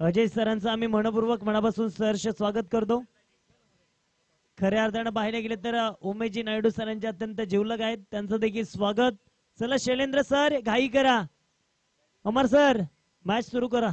अजय सरांचं आम्ही मनपूर्वक मनापासून सहर्ष स्वागत करतो. खऱ्या अर्थानं पाहायला गेले तर उमेशजी नायडू सरांचे अत्यंत जिवलग आहेत, त्यांचं देखील स्वागत. चला शैलेंद्र सर घाई करा, अमर सर मॅच सुरू करा.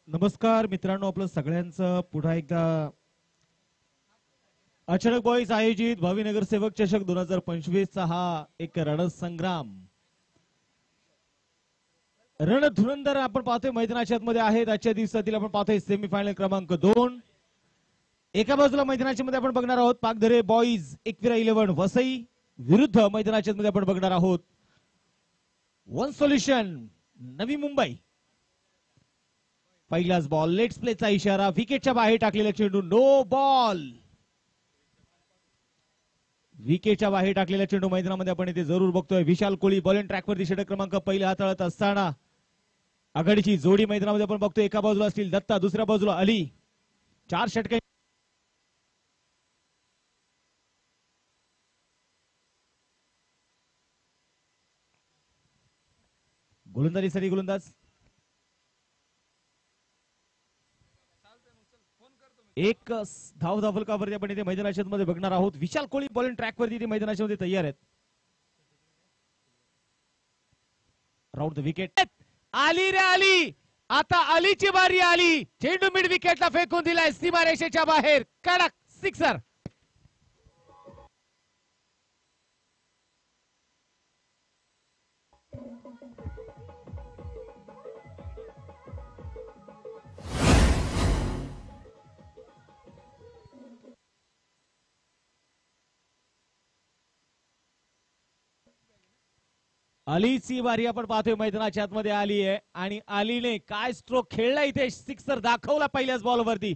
नमस्कार मित्रांनो, आपलं सगळ्यांचं पुन्हा एकदा अचानक बॉईज आयोजित भावी नगरसेवक चषक 2025 चा हा एक रणसंग्राम, रणधुरंधर आपण पाहतोय मैदानाच्या मध्ये आहेत. आजच्या दिवसातील आपण पाहतोय सेमीफायनल क्रमांक 2. एका बाजूला मैदानाच्या मध्ये आपण बघणार आहोत पागधरे बॉईज एकविरा 11 वसई विरुद्ध मैदानाच्या मध्ये आपण बघणार आहोत वन सोल्युशन नवी मुंबई. पहिलाच बॉल, लेट्स प्लेचा इशारा, विकेटच्या बाहेर टाकलेला चेंडू, नो बॉल. विकेटच्या बाहेर टाकलेला चेंडू मैदानामध्ये आपण इथे जरूर बघतोय. विशाल कोळी बॉलिंग ट्रॅकवरती षटक क्रमांक पहिला हाताळत असताना आघाडीची जोडी मैदानामध्ये आपण बघतोय. एका बाजूला असतील दत्ता, दुसऱ्या बाजूला अली. 4 षटके गोलंदाजीसाठी गोलंदाज एक धाव धावलकावरती आपण इथे मैदानाच्या मध्ये बघणार आहोत. विशाल कोळी बॉलिंग ट्रॅकवरती इथे मैदानाच्या मध्ये तयार आहेत. राऊंड द विकेट, आली रे आली. आता अलीची बारी आली. चेंडू मिड विकेटला फेकून दिलाय सीमारेषेच्या बाहेर, कडक सिक्सर. अलीची बारी आपण पाहतोय मैदानाच्या आतमध्ये आली आहे आणि अलीने काय स्ट्रोक खेळला इथे, सिक्सर दाखवला पहिल्याच बॉलवरती.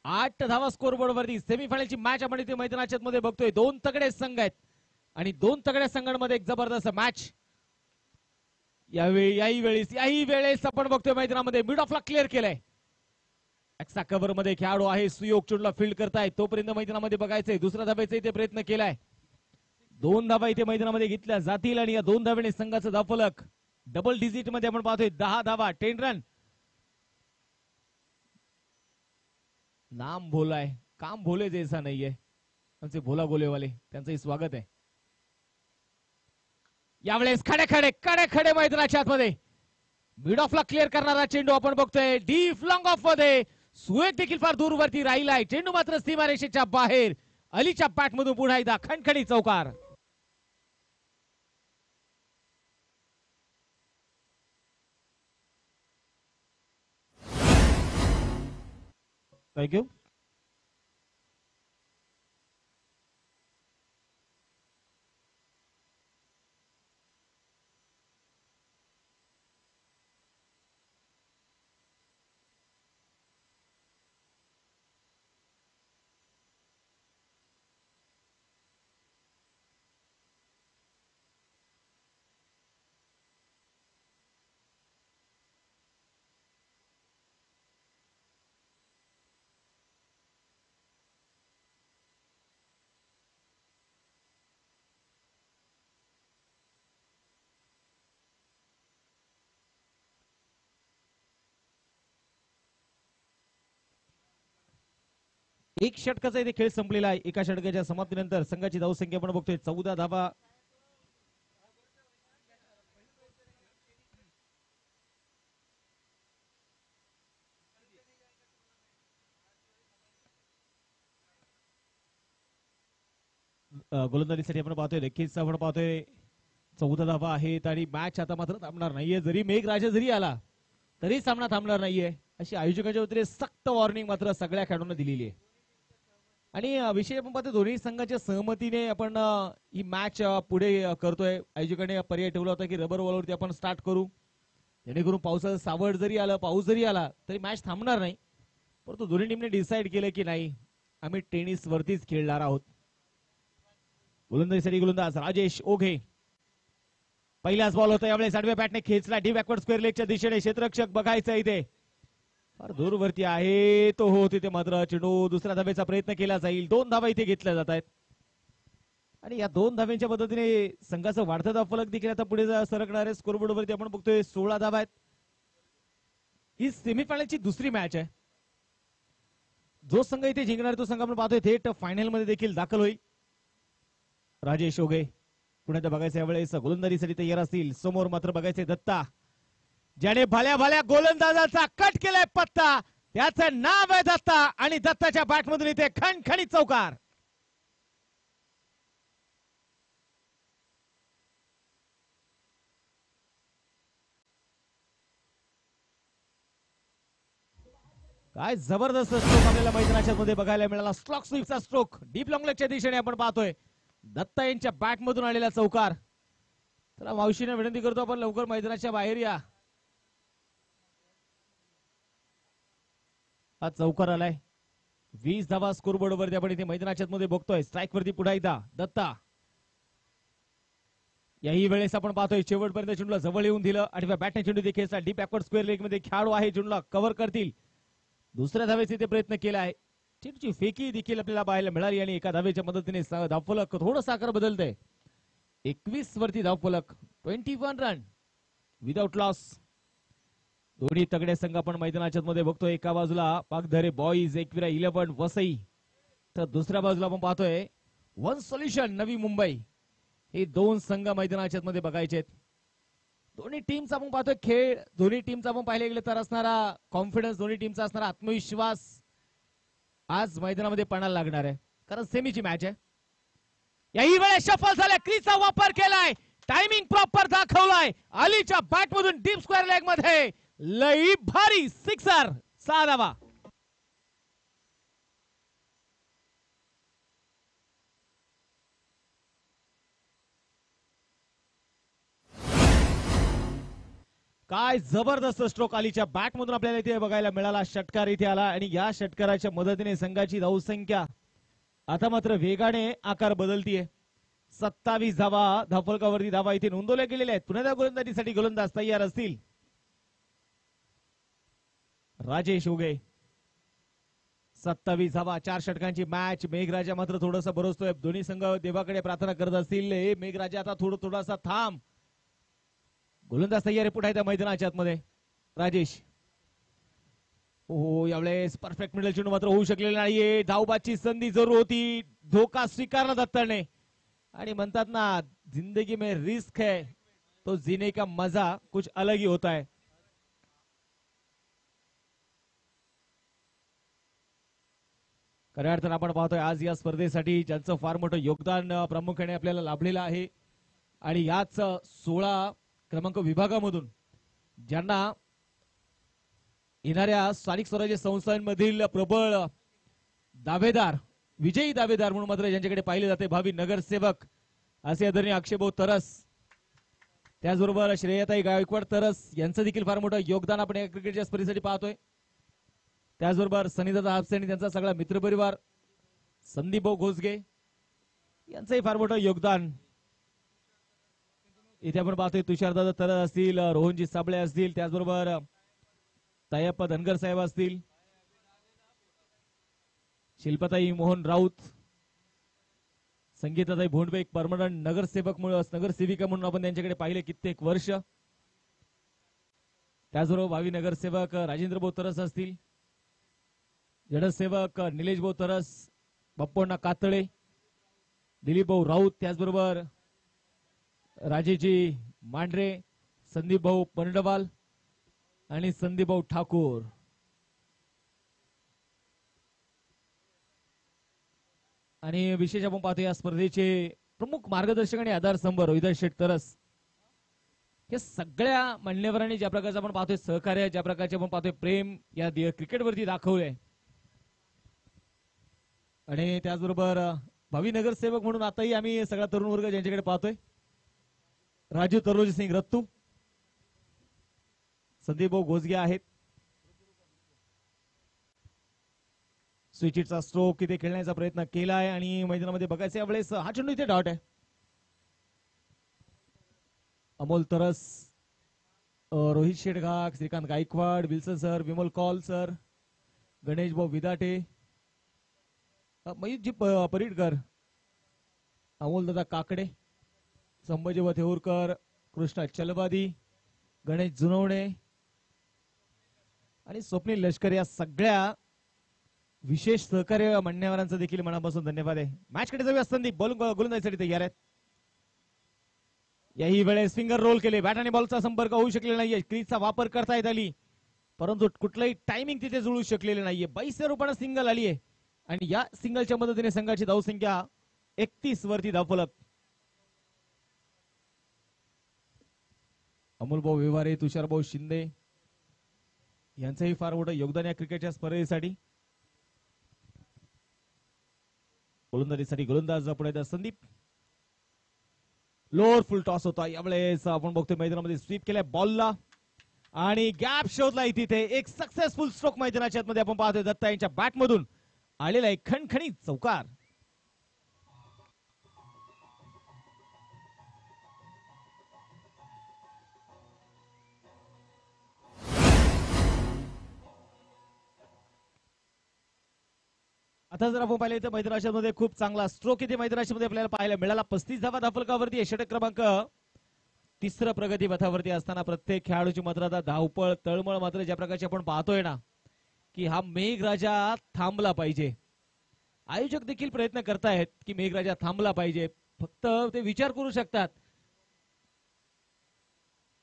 8 धावा स्कोरबोर्ड वरती. सेमीफायनलची मॅच आपण इथे मैदानाच्या मध्ये बघतोय. 2 तगडे संघ आहेत आणि 2 तगड्या संघांमध्ये एक जबरदस्त मॅच. याही वेळेस आपण बघतोय मैदानामध्ये मिड ऑफला क्लिअर केलंय. एक्सा कव्हर मध्ये खेळाडू आहे, सुयोग चुडला फील्ड करताय, तोपर्यंत मैदानामध्ये बघायचंय. दुसऱ्या धाब्याचा इथे प्रयत्न केलाय. 2 धावा इथे मैदानामध्ये घेतल्या जातील आणि या 2 धाव्याने संघाचं धावफलक डबल डिजिट मध्ये आपण पाहतोय. 10 धावा, 10 रन. नाम भोला है, काम भोले जैसा नहीं है. आमचे भोला गोलेवाले, त्यांचंही स्वागत आहे. यावेळेस खडे खडे मैदानाच्या आतमध्ये मिड ऑफला क्लिअर करणारा चेंडू आपण बघतोय. डीप लॉंग ऑफ मध्ये सुएक देखील फार दूरवरती राहिलाय. चेंडू मात्र सीमारेषेच्या बाहेर. अलीच्या पॅटमधून पुन्हा एकदा खणखणी चौकार. थँक्यू. एक षटकाचा इथे खेळ संपलेला आहे. एका षटकाच्या समाप्तीनंतर संघाची धावसंख्या आपण बघतोय 14 धावा. गोलंदाजीसाठी आपण पाहतोय, नक्कीच आपण पाहतोय 14 धावा आहेत आणि मॅच आता मात्र थांबणार नाहीये. जरी मेघराजा जरी आला तरी सामना थांबणार नाहीये. अशी आयोजकांच्या वतीने सक्त वॉर्निंग मात्र सगळ्या खेळाडूंना दिलेली आहे. आणि विषय आपण पाहतो दोन्ही संघाच्या सहमतीने आपण ही मॅच पुढे करतोय. आयोजकांनी पर्याय ठेवला होता की रबर बॉलवरती आपण स्टार्ट करू, जेणेकरून पावसाचं सावट जरी आलं, पाऊस जरी आला तरी मॅच थांबणार नाही. परंतु दोन्ही टीमने डिसाईड केलं की नाही, आम्ही टेनिस वरतीच खेळणार आहोत. गोलंदाजीसाठी गोलंदाज राजेश ओघे. पहिलाच बॉल होता यावेळेस आडव्या बॅटने खेचला डी बॅकवर्ड स्क्वेअर लेगच्या दिशेने. क्षेत्ररक्षक बघायचं इथे फार दूरवरती आहे तो, हो तिथे मात्र चेंडू दुसऱ्या धावेचा प्रयत्न केला जाईल. 2 धावा इथे घेतल्या जात आहेत आणि या 2 धाव्यांच्या मदतीने संघाचं वाढता धावफलक देखील आता पुढे सरकणार आहे. स्कोरबोर्ड वरती आपण बघतोय 16 धावा आहेत. ही सेमीफायनलची दुसरी मॅच आहे. जो संघ इथे जिंकणार तो संघ आपण पाहतोय थेट फायनल मध्ये देखील दाखल होईल. राजेश ओघे पुण्यात बघायचं यावेळेस गोलंदाजीसाठी तयार असतील. समोर मात्र बघायचे दत्ता, ज्याने भल्या भल्या गोलंदाजाचा कट केलाय पत्ता, त्याचं नाव आहे दत्ता आणि दत्ताच्या बॅटमधून इथे खणखणीत चौकार. काय जबरदस्त स्ट्रोक आपल्याला मैदानाच्या मध्ये बघायला मिळाला. स्ट्रोक स्वीपचा स्ट्रोक डीप लॉंग लेगच्या दिशेने आपण पाहतोय. दत्ता यांच्या बॅट मधून आलेला चौकार. चला मावशीने विनंती करतो आपण लवकर मैदानाच्या बाहेर या. हा चौकार आलाय. 20 धावा स्कोरबोर्ड वरती आपण इथे मैदानाच्या मध्ये बघतोय. स्ट्राईक वरती पुन्हा एकदा दत्ता. याही वेळेस आपण पाहतोय शेवटपर्यंत चेंडूला जवळ येऊन दिलं. आठव्या बॅटने चेंडू देखील डीप बॅकवर्ड स्क्वेअर लेग मध्ये खेळाडू आहे, चेंडूला कव्हर करतील. दुसऱ्या धावेचे इथे प्रयत्न केला आहे. चेंडूची फेकी देखील आपल्याला पाहायला मिळाली आणि एका धावेच्या मदतीने धावफलक थोडं आकार बदलतंय. 21 वरती धावफलक. 21 रन विदाउट लॉस. दोन्ही तगडे संघ आपण मैदानाच्या मध्ये बघतोय. एका बाजूला पागधरे बॉईज एकविरा 11 वसई, तर दुसऱ्या बाजूला आपण पाहतोय वन सोल्युशन नवी मुंबई. हे 2 संघ मैदानाच्या मध्ये बघायचे. दोन्ही टीमचा आपण पाहतोय खेळ, दोन्ही टीमचा आपण पाहिले गेले तर असणारा कॉन्फिडन्स, दोन्ही टीमचा असणारा आत्मविश्वास आज मैदानामध्ये पणाला लागणार आहे, कारण सेमीची मॅच आहे. याही वेळेस शफल झाल्या, क्रीजचा वापर केलाय, टायमिंग प्रॉपर दाखवलाय. अलीच्या बॅट मधून डीप स्क्वेअर लेग मध्ये लई भारी सिक्सर. 6 धावा. काय जबरदस्त स्ट्रोक अलीच्या बॅट मधून आपल्याला इथे बघायला मिळाला. षटकार इथे आला आणि या षटकाराच्या मदतीने संघाची धावसंख्या आता मात्र वेगाने आकार बदलतीये. 27 धावा धावफलकावरती धावा इथे नोंदवल्या गेलेल्या आहेत. पुन्हा गोलंदाजीसाठी गोलंदाज तयार असतील. राजेश ओघे. 27 धावा, 4 षटकांची मॅच. मेघराजा मात्र थोडासा बरसतोय. दोन्ही संघ देवाकडे प्रार्थना करत असतील, हे मेघराजा आता थोडासा थांब. गोलंदाज तयार आहे पुढे त्या मैदानाच्या आतमध्ये. राजेश, हो यावेळेस परफेक्ट मिडल चेंडू मात्र होऊ शकलेला नाहीये. धावबाची संधी जरूर होती, धोका स्वीकारला दत्ताने. आणि म्हणतात ना, जिंदगी में रिस्क है तो जीने का मजा कुछ अलग ही होता है. खऱ्या अर्थानं आपण पाहतोय आज या स्पर्धेसाठी ज्यांचं फार मोठं योगदान प्रामुख्याने आपल्याला लाभलेलं आहे आणि याच 16 क्रमांक विभागामधून ज्यांना येणाऱ्या स्थानिक स्वराज्य संस्थांमधील प्रबळ दावेदार, विजयी दावेदार म्हणून मात्र ज्यांच्याकडे पाहिले जाते भावी नगरसेवक असे आदरणीय अक्षयभाऊ तरस, त्याचबरोबर श्रेयताई गायकवाड तरस यांचं देखील फार मोठं योगदान आपण या क्रिकेटच्या स्पर्धेसाठी पाहतोय. त्याचबरोबर सनीदादा हापसे आणि त्यांचा सगळा मित्रपरिवार, संदीपभाऊ घोसगे यांचंही फार मोठं योगदान इथे आपण पाहतोय. तुषारदादा तरस असतील, रोहनजी साबळे असतील, त्याचबरोबर तायप्पा धनगर साहेब असतील, शिल्पाताई मोहन राऊत, संगीताताई भोंडवे एक परमनंट नगरसेविका म्हणून आपण त्यांच्याकडे पाहिले कित्येक वर्ष. त्याचबरोबर भावी नगरसेवक राजेंद्र भाऊ तरस असतील, जडसेवक निलेश भाऊ तरस, बप्पण्णा कातळे, दिलीप भाऊ राऊत, त्याचबरोबर राजेजी मांढरे, संदीप भाऊ पंडवाल आणि संदीप भाऊ ठाकूर. आणि विशेष आपण पाहतो या स्पर्धेचे प्रमुख मार्गदर्शक आणि आधारस्तंभ रोहिदास शेठ तरस हे सगळ्या मान्यवरांनी ज्या प्रकारचं आपण पाहतोय सहकार्य, ज्या प्रकारचे आपण पाहतोय प्रेम या क्रिकेटवरती दाखवलंय. आणि त्याचबरोबर भावी नगरसेवक म्हणून आताही आम्ही सगळा तरुण वर्ग ज्यांच्याकडे पाहतोय, राजू तरोजी सिंग रत्तू, संदीप भाऊ घोसगे आहेत. स्विचिटचा स्ट्रोक इथे खेळण्याचा प्रयत्न केलाय आणि मैदानामध्ये बघायचं यावेळेस हा चेंडू इथे डॉट आहे. Amol Taras, Rohit Shetghag, Shrikant Gaikwad, Wilson sir, Vimal Kaul sir, Ganesh भाऊ विदाटे, मयूरजी परीटकर, अमोल दादा काकडे, संभाजी वथेऊरकर, कृष्णा चलवादी, गणेश जुनवणे आणि स्वप्नील लष्कर या सगळ्या विशेष सहकार्य मान्यवरांचा देखील मनापासून धन्यवाद आहे. मॅच कडे जाऊया. संदीप गोलंदाजीसाठी तयार आहेत. याही वेळेस फिंगर रोल केले. बॅट आणि बॉलचा संपर्क होऊ शकलेला नाहीये. क्रीजचा वापर करता येत आली, परंतु कुठलंही टायमिंग तिथे जुळू शकलेलं नाहीये. 22 रूपाने सिंगल आली आहे आणि या सिंगलच्या मदतीने संघाची धावसंख्या 31 वरती धावफलक. अमोलभाऊ व्यवहारे, तुषारभाऊ शिंदे यांचंही फार मोठं योगदान या क्रिकेटच्या स्पर्धेसाठी. गोलंदाजीसाठी गोलंदाज पुढे संदीप. लोअर फुल टॉस होता. यावेळेस आपण बघतोय मैदानामध्ये स्वीप केलाय बॉलला आणि गॅप शोधलाय तिथे. एक सक्सेसफुल स्ट्रोक मैदानाच्या आतमध्ये आपण पाहतोय. दत्ता यांच्या बॅट मधून आलेला एक खणखणीत चौकार. आता जर आपण पाहिलं तर मैदानाच्या मध्ये खूप चांगला स्ट्रोक इथे मैदानाच्या मध्ये आपल्याला पाहायला मिळाला. 35 धावा धावफलकावरती. षटक क्रमांक 3 प्रगती पथावरती असताना प्रत्येक खेळाडूची मात्र आता धावपळ तळमळ मात्र ज्या प्रकारची आपण पाहतोय ना, की हा मेघराजा थांबला पाहिजे. आयोजक देखील प्रयत्न करतायत की मेघराजा थांबला पाहिजे, फक्त ते विचार करू शकतात.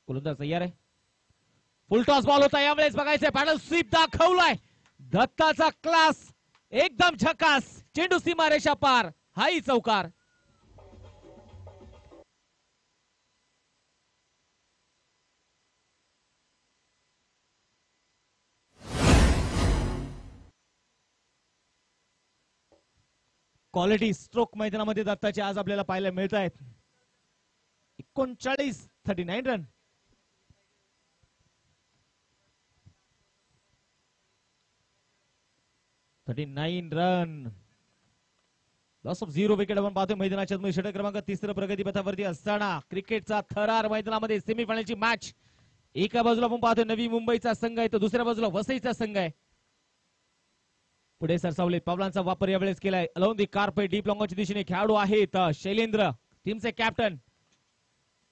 गोलंदाज तयार आहे. फुल टॉस बॉल होता. यावेळेस बघायचंय पॅडल स्वीप दाखवलाय दत्ताचा क्लास. एकदम झकास चेंडू सीमारेषा पार. हाही चौकार. क्वालिटी स्ट्रोक मैदानामध्ये दत्ताचे आज आपल्याला पाहायला मिळत आहेत. 39 रन. लॉस ऑफ 0 विकेट आपण पाहतोय मैदानाच्या षटक क्रमांक 3 प्रगती पथावरती असताना क्रिकेटचा थरार मैदानामध्ये सेमीफायनलची मॅच. एका बाजूला आपण पाहतोय नवी मुंबईचा संघ आहे, तर दुसऱ्या बाजूला वसईचा संघ आहे. पुढे सरसावले पावलांचा वापर यावेळेस केलाय. अलाउन दी कार्पेट डीप लॉंगच्या दिशेने खेळाडू आहेत शैलेंद्र, टीमचे कॅप्टन.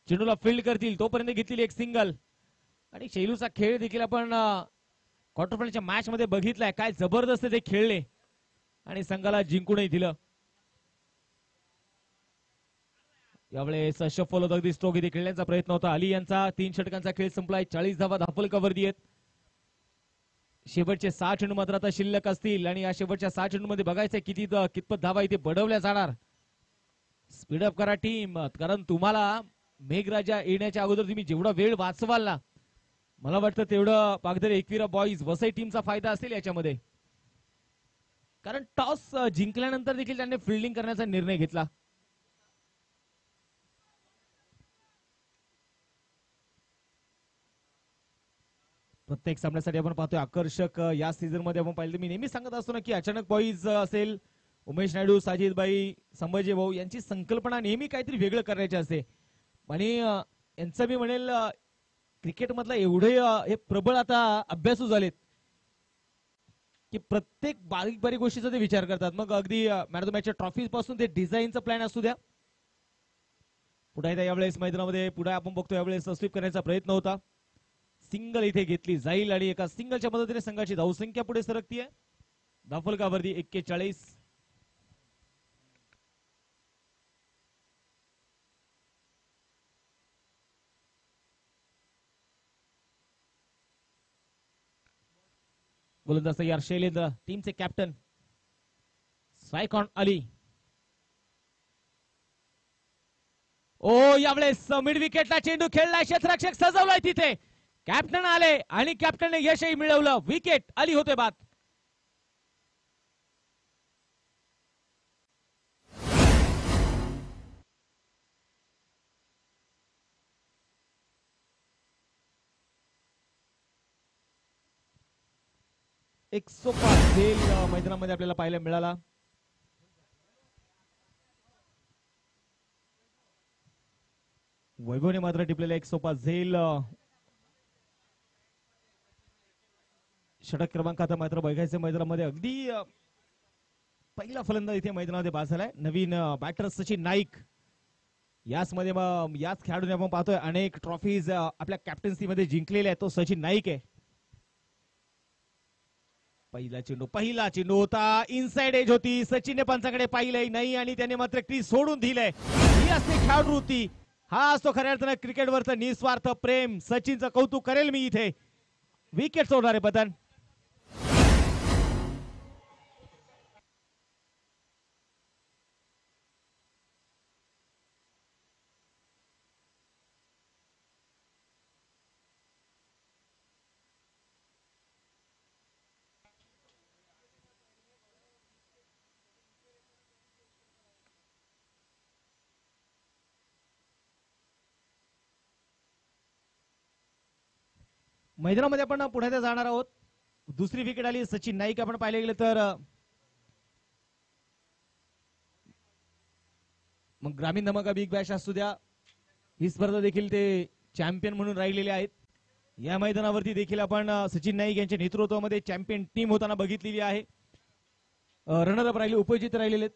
चेंडूला फील्ड करतील तोपर्यंत घेतलेली एक सिंगल. आणि शैलूचा खेळ देखील आपण क्वार्टर फायनलच्या मॅच मध्ये बघितलाय. काय जबरदस्त ते खेळले आणि संघाला जिंकूनही दिलं. यावेळेस शफल होत अगदी स्ट्रोक इथे खेळण्याचा प्रयत्न होता. अली यांचा 3 षटकांचा खेळ संपलाय. 40 धावा धावफलकावरती आहेत. शेवटचे 6 चेंडू मात्र आता शिल्लक असतील आणि या शेवटच्या 6 चेंडू मध्ये बघायचंय कितपत धावा इथे बडवल्या जाणार. स्पीडअप करा टीम, कारण तुम्हाला मेघराजा येण्याच्या अगोदर तुम्ही जेवढा वेळ वाचवाल ना, मला वाटतं तेवढं पागदरे एकविरा बॉईज वसई टीमचा फायदा असेल याच्यामध्ये. कारण टॉस जिंकल्यानंतर देखील त्यांनी फिल्डिंग करण्याचा निर्णय घेतला. प्रत्येक सामन्यासाठी आपण पाहतोय आकर्षक या सीझन मध्ये आपण पाहिलं. मी नेहमी सांगत असतो ना की अचानक बॉईज असेल, उमेश नायडू, साजिदबाई, संभाजी भाऊ यांची संकल्पना नेहमी काहीतरी वेगळं करायची असते. आणि यांचं मी म्हणेल क्रिकेट मधला एवढे हे प्रबळ आता अभ्यासू झालेत की प्रत्येक बारीक बारीक गोष्टीचा ते विचार करतात. मग अगदी मॅन ऑफ द मॅचच्या ट्रॉफी पासून ते डिझाईनचा प्लॅन असू द्या. पुढे यावेळेस मैदानामध्ये पुढे आपण बघतो यावेळेस स्वीप करण्याचा प्रयत्न होता. सिंगल इथे घेतली जाईल आणि एका सिंगलच्या मदतीने संघाची धावसंख्या पुढे सरकतीये. धावफलकावरती 41. गोलंदाज तयार शैलेंद्र, टीमचे कॅप्टन. Strike on Ali. ओ यावेळेस मिड विकेटला चेंडू खेळलाय, क्षेत्ररक्षक सजवलाय तिथे, कॅप्टन आले आणि कॅप्टनने यशही मिळवलं, विकेट आली होते बाद. एक सोपा खेळ मैदानामध्ये आपल्याला पाहायला मिळाला. वैभवने मात्र टिपलेला एक सोपा झेल. षटक क्रमांक आता मात्र बघायचं मैदानामध्ये अगदी पहिला फलंदाज इथे मैदानामध्ये बाद झालाय. नवीन बॅटर सचिन नाईक, याच खेळाडूने आपण पाहतोय अनेक ट्रॉफीज आपल्या कॅप्टन्सी मध्ये जिंकलेल्या आहेत, तो सचिन नाईक आहे. पहिला चेंडू होता, इनसाइड एज होती, सचिनने पंचाकडे पाहिलंय नाही आणि त्याने मात्र क्रीज सोडून दिलंय. ही असते खेळाडू होती, हा असतो खऱ्या अर्थानं क्रिकेटवरचं निस्वार्थ प्रेम. सचिनचं कौतुक करेल मी इथे. विकेट सोडणारे बदन. मैदानामध्ये आपण पुढे जाणार आहोत. दुसरी विकेट आली सचिन नाईक. आपण पाहिले गेले तर मग ग्रामीण धमाका बिग बॅश असू द्या, ही स्पर्धा देखील ते चॅम्पियन म्हणून राहिलेले आहेत. या मैदानावरती देखील आपण सचिन नाईक यांच्या नेतृत्वामध्ये चॅम्पियन टीम होताना बघितलेली आहे. रनरअप राहिले, उपजित राहिलेले.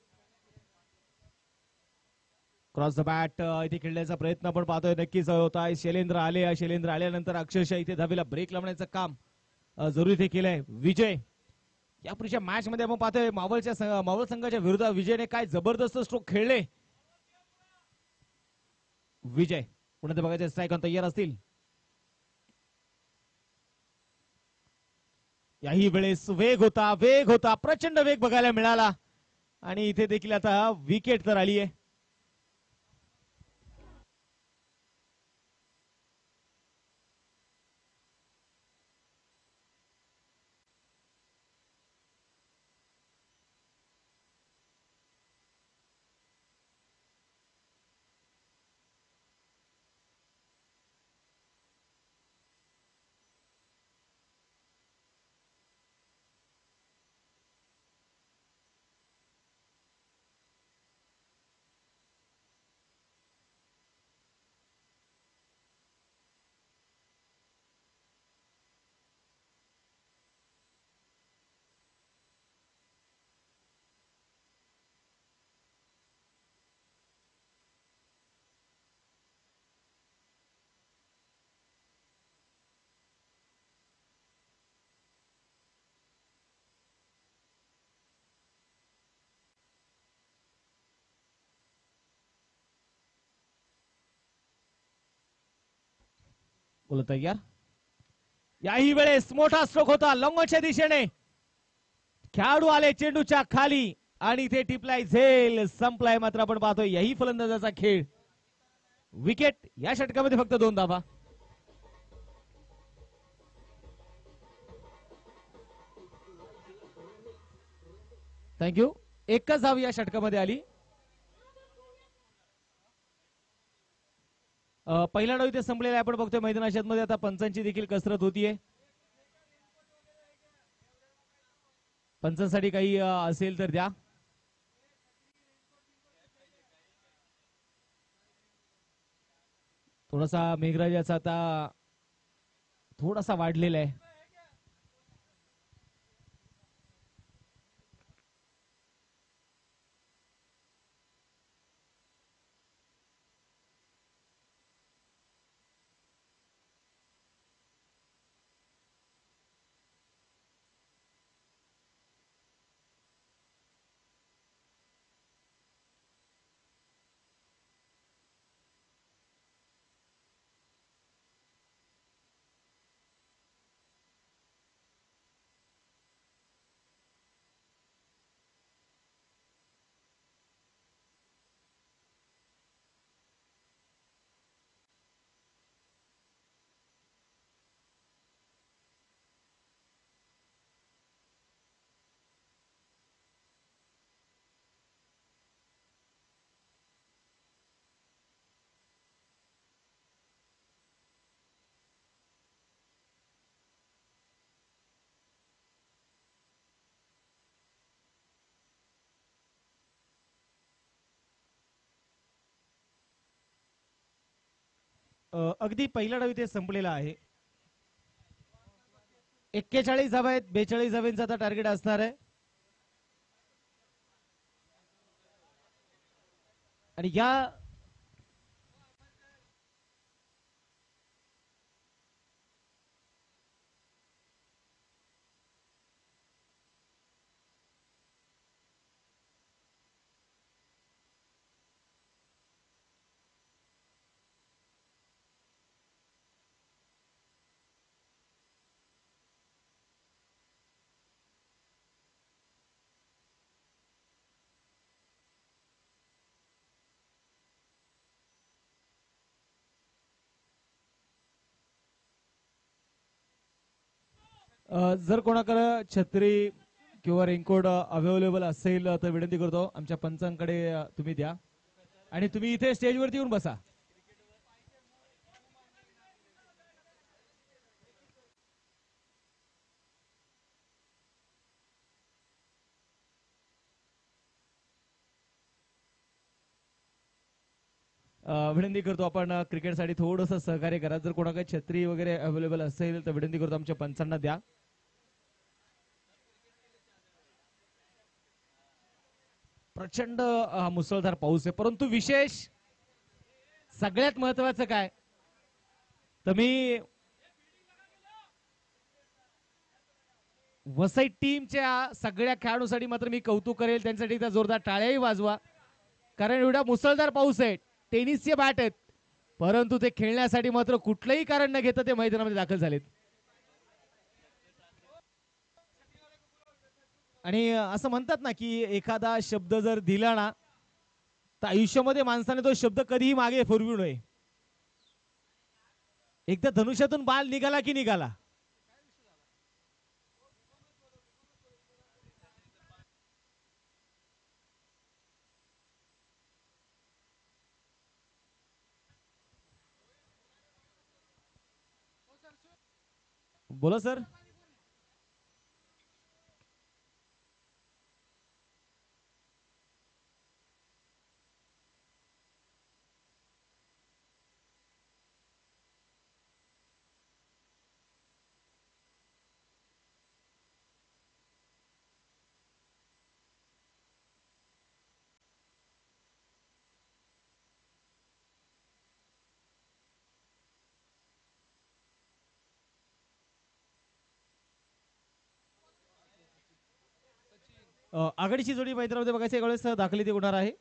क्रॉस द बॅट इथे खेळण्याचा प्रयत्न आपण पाहतोय, नक्कीच होता. शैलेंद्र आल्यानंतर अक्षरशः इथे धावेला ब्रेक लावण्याचं काम जरूर इथे केलंय. विजय यापूर्वीच्या मॅच मध्ये आपण पाहतोय मावळ संघाच्या विरोधात विजयने काय जबरदस्त स्ट्रोक खेळले. विजय पुन्हा बघायचे स्ट्राईक ऑन तयार असतील. याही वेळेस वेग होता, प्रचंड वेग बघायला मिळाला आणि इथे देखील आता विकेट तर आली आहे. बोला तयार. याही वेळेस मोठा स्ट्रोक होता लॉंगच्या दिशेने, खेळाडू आले चेंडूच्या खाली आणि इथे टिपलाय झेल. संपलाय मात्र आपण पाहतोय याही फलंदाजाचा खेळ. विकेट. या षटकामध्ये फक्त 2 धावा. थँक्यू. एकच धाव या षटकामध्ये आली. पहिला डाव इथे संपलेला आपण बघतोय मैदानाच्या मध्ये. आता पंचांची देखील कसरत होतीये. पंचांसाठी काही असेल तर द्या. थोडासा मेघराजाचा आता थोडासा वाढलेला आहे. अगदी पहिला डाव इथे संपलेला आहे. 41 धावा आहेत. 42 धावांचा आता टार्गेट असणार आहे. आणि या जर कोणाकडे छत्री किंवा रेनकोट अवेलेबल असेल तर विनंती करतो आमच्या पंचांकडे तुम्ही द्या आणि तुम्ही इथे स्टेजवरती येऊन बसा. विनंती करतो आपण क्रिकेटसाठी थोडंसं सहकार्य करा. जर कोणाकडे छत्री वगैरे अवेलेबल असेल तर विनंती करतो आमच्या पंचांना द्या. प्रचंड मुसळधार पाऊस आहे, परंतु विशेष सगळ्यात महत्वाचं काय तर मी वसई टीमच्या सगळ्या खेळाडूंसाठी मात्र मी कौतुक करेल. त्यांच्यासाठी त्या जोरदार टाळ्याही वाजवा, कारण एवढा मुसळधार पाऊस आहे. टेनिसचे बॅट आहेत, परंतु ते खेळण्यासाठी मात्र कुठलंही कारण न घेता ते मैदानामध्ये दाखल झालेत. आणि असं म्हणतात ना की एखादा शब्द जर दिला ना तर आयुष्यामध्ये माणसाने तो शब्द कधीही मागे फिरवू नये. एकदा धनुष्यातून बाल निघाला की निघाला. बोला सर. आघाडीची जोडी मैदानामध्ये बघायची यावेळेस दाखल इथे होणार आहे.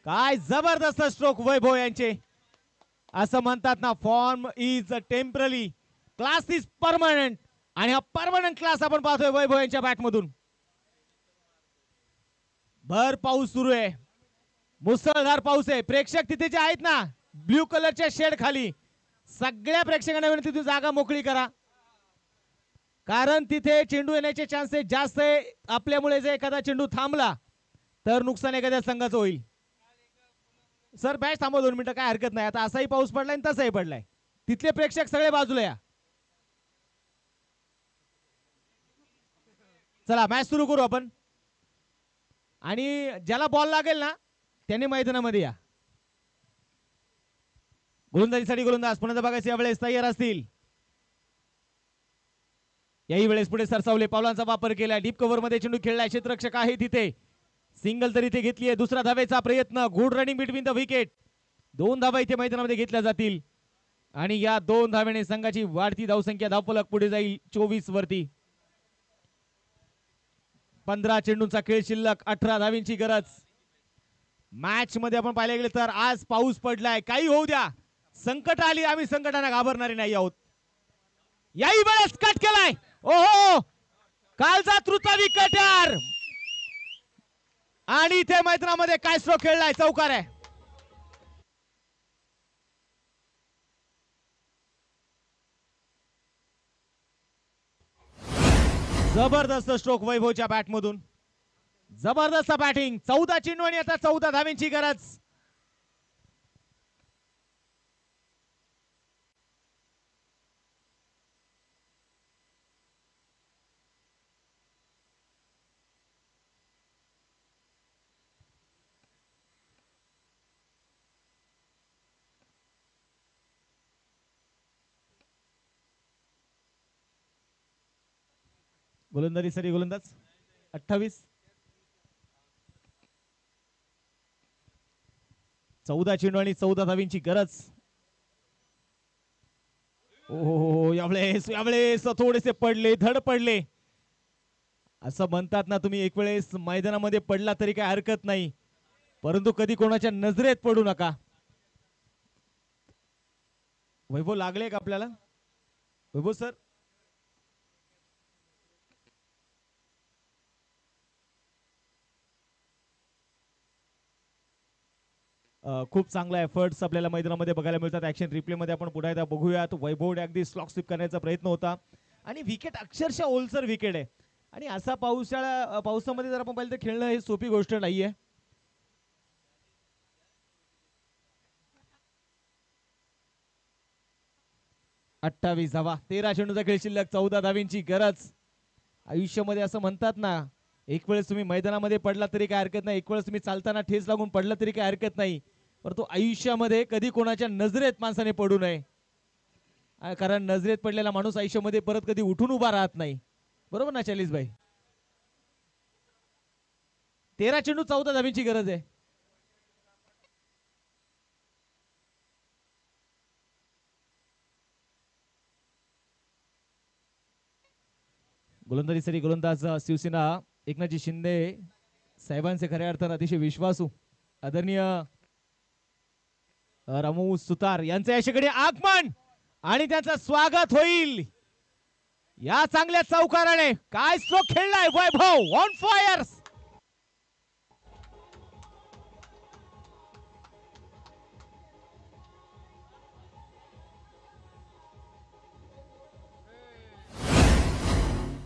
काय जबरदस्त स्ट्रोक वैभव यांचे. असं म्हणतात ना, form is temporary, class is permanent. आणि हा परमनंट क्लास आपण पाहतोय वैभव यांच्या बॅट मधून. भर पाऊस सुरू आहे, मुसळधार पाऊस आहे. प्रेक्षक तिथे जे आहेत ना ब्ल्यू कलरच्या शेड खाली, सगळ्या प्रेक्षकांना विनंती तिथे जागा मोकळी करा, कारण तिथे चेंडू येण्याचे चान्सेस जास्त आहे. आपल्यामुळे जर एखादा चेंडू थांबला तर नुकसान एखाद्या संघाचं होईल. सर मॅच थांबव 2 मिनिटं, काय हरकत नाही. आता असाही पाऊस पडलाय आणि तसाही पडलाय. तिथले प्रेक्षक सगळे बाजूला या. चला मॅच सुरू करू आपण. आणि ज्याला बॉल लागेल ना त्यांनी मैदानामध्ये या. गोलंदाजीसाठी गोलंदाज पुन्हा बघायचे यावेळेस तयार असतील. याही वेळेस पुढे सरसावले, पावलांचा वापर केला, डीप कव्हर मध्ये चेंडू खेळलाय. क्षेत्ररक्षक आहे तिथे, सिंगल तरी इथे घेतली आहे. दुसरा धावेचा प्रयत्न, good running between the wicket. 2 धावा इथे मैदानामध्ये घेतल्या जातील आणि या 2 धाव्याने संघाची वाढती धावसंख्या धावफलक पुढे जाईल 24 वरती. 15 चेंडूंचा खेळ शिल्लक, 18 धावींची गरज. मॅच मध्ये आपण पाहिले गेले तर आज पाऊस पडलाय, काही होऊ द्या, संकट आली आम्ही संकटांना घाबरणारे नाही आहोत. याही वेळेस कट केलाय. ओहो, कालचा तृतीय विकेटर. आणि इथे मैदानामध्ये काय स्ट्रोक खेळलाय, चौकार आहे. जबरदस्त स्ट्रोक वैभवच्या बॅट मधून, जबरदस्त बॅटिंग. 14 चेंडू आणि आता 14 धाव्यांची गरज. गोलंदाजीसाठी गोलंदाज 28. 14 चेंडू आणि 14 धावींची गरज. ओहो, यावेळेस थोडेसे पडले, धड पडले. असं म्हणतात ना, तुम्ही एक वेळेस मैदानामध्ये पडला तरी काय हरकत नाही, परंतु कधी कोणाच्या नजरेत पडू नका. वैभव लागले का आपल्याला? वैभव सर, खूप चांगला एफर्ट्स आपल्याला मैदानामध्ये बघायला मिळतात. ऍक्शन रिप्ले मध्ये आपण पुन्हा एकदा बघूयात. वैभव अगदी स्लॉक स्वीप करण्याचा प्रयत्न होता आणि विकेट अक्षरशः ओलसर विकेट आहे. आणि असा पावसामध्ये जर आपण पाहिलं तर खेळणं ही सोपी गोष्ट नाहीये. अठ्ठावीस धावा, 13 चेंडूचा खेळ शिल्लक, 14 धावींची गरज. आयुष्यामध्ये असं म्हणतात ना, एक वेळेस तुम्ही मैदानामध्ये पडला तरी काय हरकत नाही, एक वेळेस तुम्ही चालताना ठेच लागून पडला तरी काय हरकत नाही, परंतु आयुष्यामध्ये कधी कोणाच्या नजरेत माणसाने पडू नये, कारण नजरेत पडलेला माणूस आयुष्यामध्ये परत कधी उठून उभा राहत नाही. बरोबर ना चालीस भाई? 13 चेंडू 14 धावींची गरज आहे. गोलंदाजीसाठी गोलंदाज शिवसेना एकनाथजी शिंदे साहेबांचे खऱ्या अर्थानं अतिशय विश्वासू आदरणीय रामू सुतार यांचे याच्याकडे आगमन आणि त्यांचं स्वागत होईल या चांगल्या चौकाराने. काय स्ट्रोक खेळलाय वैभव, ऑन फायर.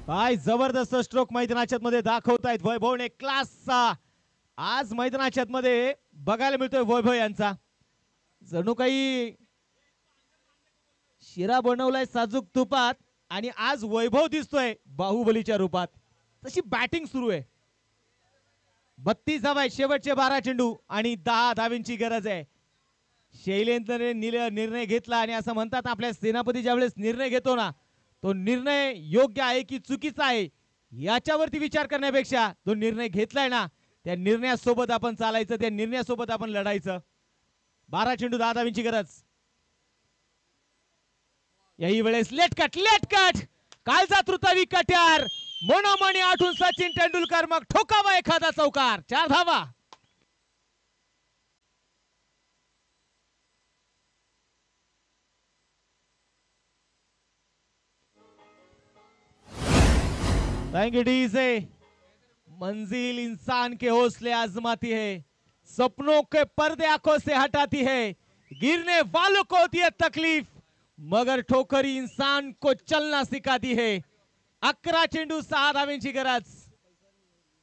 काय जबरदस्त स्ट्रोक मैदानाच्या मध्ये दाखवतायत वैभवने. क्लासचा आज मैदानाच्या मध्ये बघायला मिळतोय वैभव यांचा. जणू काही शिरा बनवलाय साजूक तुपात आणि आज वैभव दिसतोय बाहुबलीच्या रूपात. तशी बॅटिंग सुरू आहे. 32 धावा आहेत, शेवटचे 12 चेंडू आणि 10 धावींची गरज आहे. शैलेंद्रने निर्णय घेतला आणि असं म्हणतात आपल्या सेनापती ज्यावेळेस निर्णय घेतो ना, तो निर्णय योग्य आहे की चुकीचा आहे याच्यावरती विचार करण्यापेक्षा तो निर्णय घेतलाय ना, त्या निर्णयासोबत आपण चालायचं, त्या निर्णयासोबत आपण लढायचं. 12 चेंडू 10 धावींची गरज. याही वेळेस लेट कट कालचा तृतीय विकेटर मनोमनी आठून सचिन तेंडुलकर, मग ठोकावा एखादा चौकार. 4 धावा. लैंगिडीजे मंजिल इंसान के हौसले आजमाती है, सपनों के पर्दे आंखों से हटाती है, गिरने वालों को होती है तकलीफ मगर ठोकरी इंसान को चलना सिखाती है. 11 चेंडू 6 धावेंची गरज,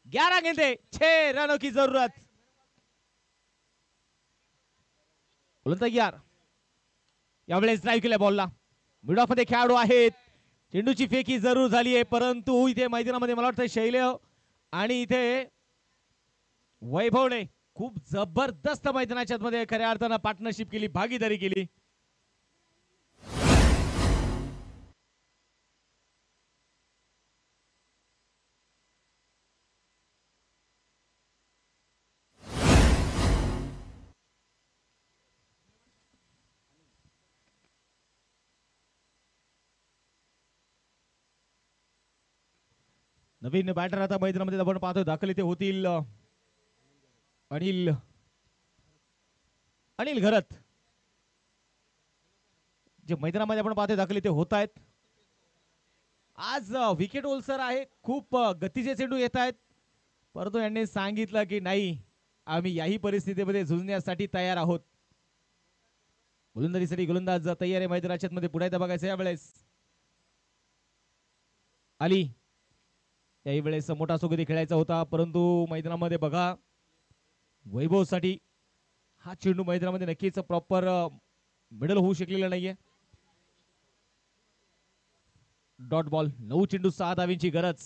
11 गेंदे 6 रनों की जरूरत. तयार. यावेळेस ड्राईव्ह केल्या बॉलला. मिड ऑफ मध्ये खेळाडू आहेत. चेंडूची फेकी जरूर झाली आहे, परंतु इथे मैदानामध्ये मला वाटतं शैलेव आणि इथे वैभवने खूप जबरदस्त मैदानाच्या मध्ये खऱ्या अर्थानं पार्टनरशिप केली, भागीदारी केली. नवीन बॅटर आता मैदानामध्ये आपण पाहतोय, दाखल इथे होतील अनिल घरत. जे मैदानामध्ये आपण पाहतोय दाखल इथे होत आहेत. आज विकेट ओलसर आहे, खूप गतीचे चेंडू येत आहेत, परंतु यांनी सांगितलं की नाही, आम्ही याही परिस्थितीमध्ये झुंजण्यासाठी तयार आहोत. गोलंदाजीसाठी गोलंदाज तयार आहे मैदानाच्या मध्ये. पुढे एकदा बघायचं यावेळेस आली. याही वेळेस मोठा सोगती खेळायचा होता, परंतु मैदानामध्ये बघा वैभवसाठी हा चेंडू मैदानामध्ये नक्कीच प्रॉपर मिडल होऊ शकलेला नाहीये. Dot ball. 9 चेंडू 6 धावेंची गरज.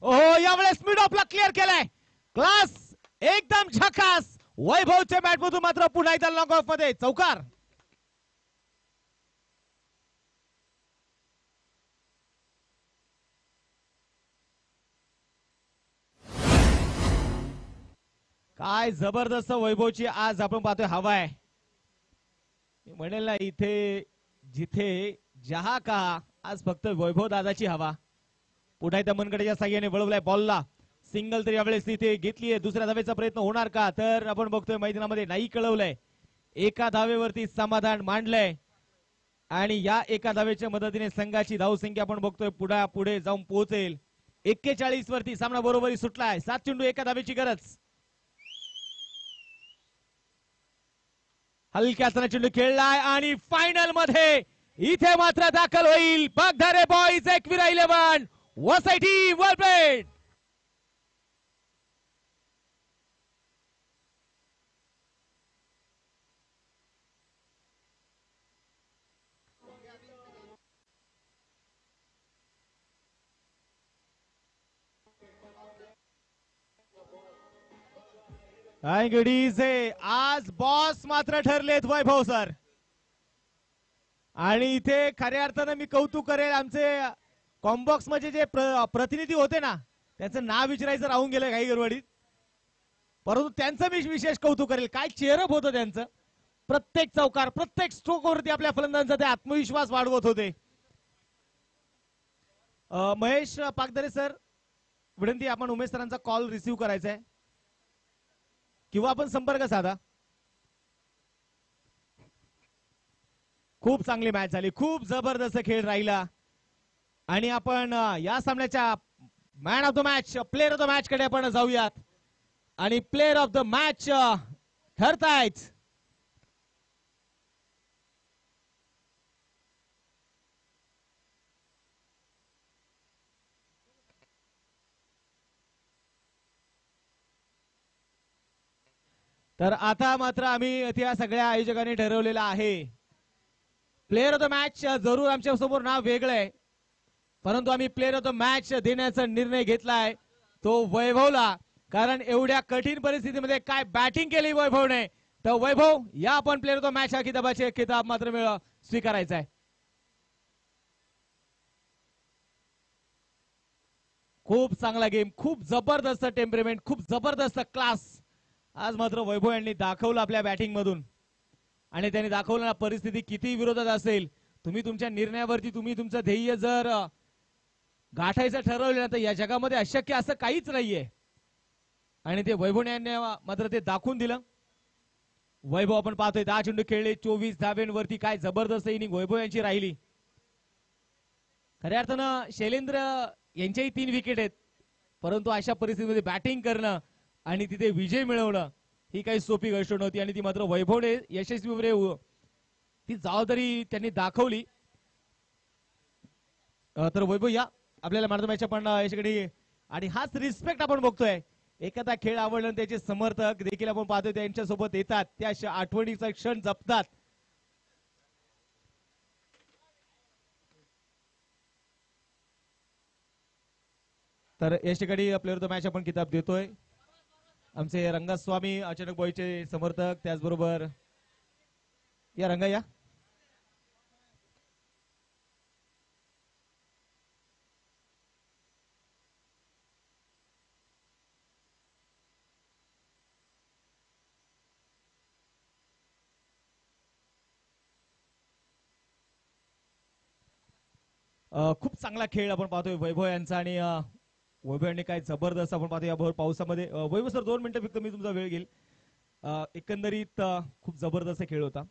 ओहो, यावेळेस मिड ऑफला क्लिअर केलाय. क्लास एकदम झकास. वैभवच्या बॅट मधून मात्र पुन्हा एकदा लॉंग ऑफ मध्ये चौकार. काय जबरदस्त वैभवची आज आपण पाहतोय हवा आहे. म्हणेल ना, इथे जिथे जहा का आज फक्त वैभव दादाची हवा. पुढे त्या मनगड्याच्या साह्याने वळवलाय बॉलला. सिंगल तर यावेळेस तिथे घेतलीये. दुसऱ्या धावेचा प्रयत्न होणार का, तर आपण बघतोय मैदानामध्ये नाही कळवलंय. एका धावेवरती समाधान मांडलंय आणि या एका धावेच्या मदतीने संघाची धावसंख्या आपण बघतोय पुढे जाऊन पोहोचेल. 41 वरती सामना बरोबरी सुटलाय. 7 चेंडू एका धावेची गरज. हलक्या चेंडू खेळलाय आणि फायनल मध्ये इथे मात्र दाखल होईल बागधारे बॉईज 11 वसई वेल प्लेड. आज बॉस मात्र ठरलेत वैभव सर. आणि इथे खऱ्या अर्थानं मी कौतुक करेल, आमचे कॉम्बॉक्स मध्ये जे प्रतिनिधी होते ना, त्यांचं नाव विचारायचं राहून गेलं काही गडबडीत, परंतु त्यांचं मी विशेष कौतुक करेल. काय चेअरअप होतं त्यांचं. प्रत्येक चौकार, प्रत्येक स्ट्रोक वरती आपल्या फलंदाजांचा ते आत्मविश्वास वाढवत होते. महेश पागदरे सर, विनंती, आपण उमेश सरांचा कॉल रिसिव्ह करायचा आहे किंवा आपण संपर्क साधा. खूप चांगली मॅच झाली, खूप जबरदस्त खेळ राहिला आणि आपण या सामन्याच्या man of the match, player of the match कडे आपण जाऊयात. आणि प्लेअर ऑफ द मॅच ठरतायत तर आता मात्र आम्ही त्या सगळ्या आयोजकांनी ठरवलेलं आहे. प्लेअर ऑफ द मॅच जरूर आमच्या समोर नाव वेगळं आहे, परंतु आम्ही प्लेअर ऑफ द मॅच देण्याचा निर्णय घेतलाय तो वैभवला. कारण एवढ्या कठीण परिस्थितीमध्ये काय बॅटिंग केली वैभवने, तर वैभव या आपण प्लेअर ऑफ द मॅच हा किताबाचे किताब मात्र स्वीकारायचा आहे. खूप चांगला गेम, खूप जबरदस्त टेम्परमेंट, खूप जबरदस्त क्लास आज मात्र वैभव यांनी दाखवलं आपल्या बॅटिंग मधून. आणि त्यांनी दाखवलं परिस्थिती किती विरोधात असेल, तुम्ही तुमच्या निर्णयावरती, तुम्ही तुमचं ध्येय जर गाठायचं ठरवलं तर या जगामध्ये अशक्य असं काहीच नाहीये. आणि ते वैभव यांनी मात्र ते दाखवून दिलं. वैभव आपण पाहतोय 10 चेंडू खेळले 24 धाव्यांवरती. काय जबरदस्त इनिंग वैभव यांची राहिली. खऱ्या अर्थानं शैलेंद्र यांच्याही 3 विकेट आहेत, परंतु अशा परिस्थितीमध्ये बॅटिंग करणं आणि तिथे विजय मिळवणं ही काही सोपी गोष्ट नव्हती आणि ती मात्र वैभवने यशस्वी ती जबाबदारी त्यांनी दाखवली. तर वैभव या आपल्याला मॅन ऑफ द मॅच आपण याच्याकडे, आणि हाच रिस्पेक्ट आपण बघतोय. एखादा खेळ आवडला त्याचे समर्थक देखील आपण पाहतोय त्यांच्या सोबत येतात, त्या आठवणीचा क्षण जपतात. तर याच ठिकाणी प्लेअर ऑफ द मॅच आपण किताब देतोय आमचे रंगास्वामी अचानक बॉयचे समर्थक. त्याचबरोबर या रंगा या. खूप चांगला खेळ आपण पाहतोय वैभव यांचा, आणि वैभव यांनी काय जबरदस्त आपण पाहतोय या भर पावसामध्ये. वैभव सर 2 मिनिटं फक्त मी तुमचा वेळ घेईल. एकंदरीत खूप जबरदस्त खेळ होता.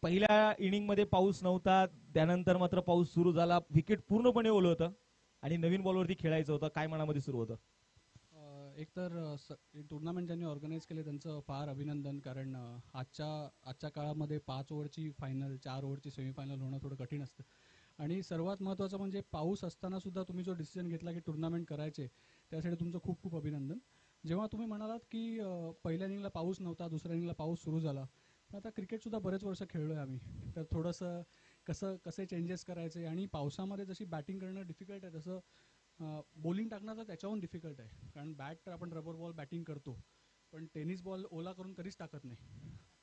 पहिल्या इनिंग मध्ये पाऊस नव्हता, त्यानंतर मात्र पाऊस सुरू झाला, विकेट पूर्णपणे ओलं होतं आणि नवीन बॉलवरती खेळायचं होतं. काय मनामध्ये सुरू होतं? एकतर टुर्नामेंट ज्यांनी ऑर्गनाईज केले त्यांचं फार अभिनंदन, कारण आजच्या काळामध्ये 5 ओव्हरची फायनल, 4 ओव्हरची सेमीफायनल होणं थोडं कठीण असतं. आणि सर्वात महत्त्वाचं म्हणजे पाऊस असताना सुद्धा तुम्ही जो डिसिजन घेतला की टुर्नामेंट करायचे, त्यासाठी तुमचं खूप खूप अभिनंदन. जेव्हा तुम्ही म्हणालात की पहिल्या इनिंगला पाऊस नव्हता, दुसऱ्या इनिंगला पाऊस सुरू झाला, पण आता क्रिकेटसुद्धा बरेच वर्ष खेळलो आहे आम्ही, तर थोडंसं कसे चेंजेस करायचे. आणि पावसामध्ये जशी बॅटिंग करणं डिफिकल्ट आहे, तसं बॉलिंग टाकणं तर त्याच्याहून डिफिकल्ट आहे. कारण बॅट तर आपण रबर बॉल बॅटिंग करतो, पण टेनिस बॉल ओला करून कधीच टाकत नाही,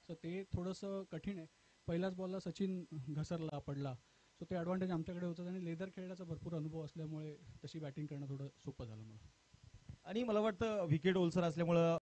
सो ते थोडंसं कठीण आहे. पहिल्याच बॉलला सचिन घसरला, पडला, सो ते ॲडव्हान्टेज आमच्याकडे होतं. आणि लेदर खेळण्याचा भरपूर अनुभव असल्यामुळे तशी बॅटिंग करणं थोडं सोपं झालं मला. आणि मला वाटतं विकेट ओलसर असल्यामुळं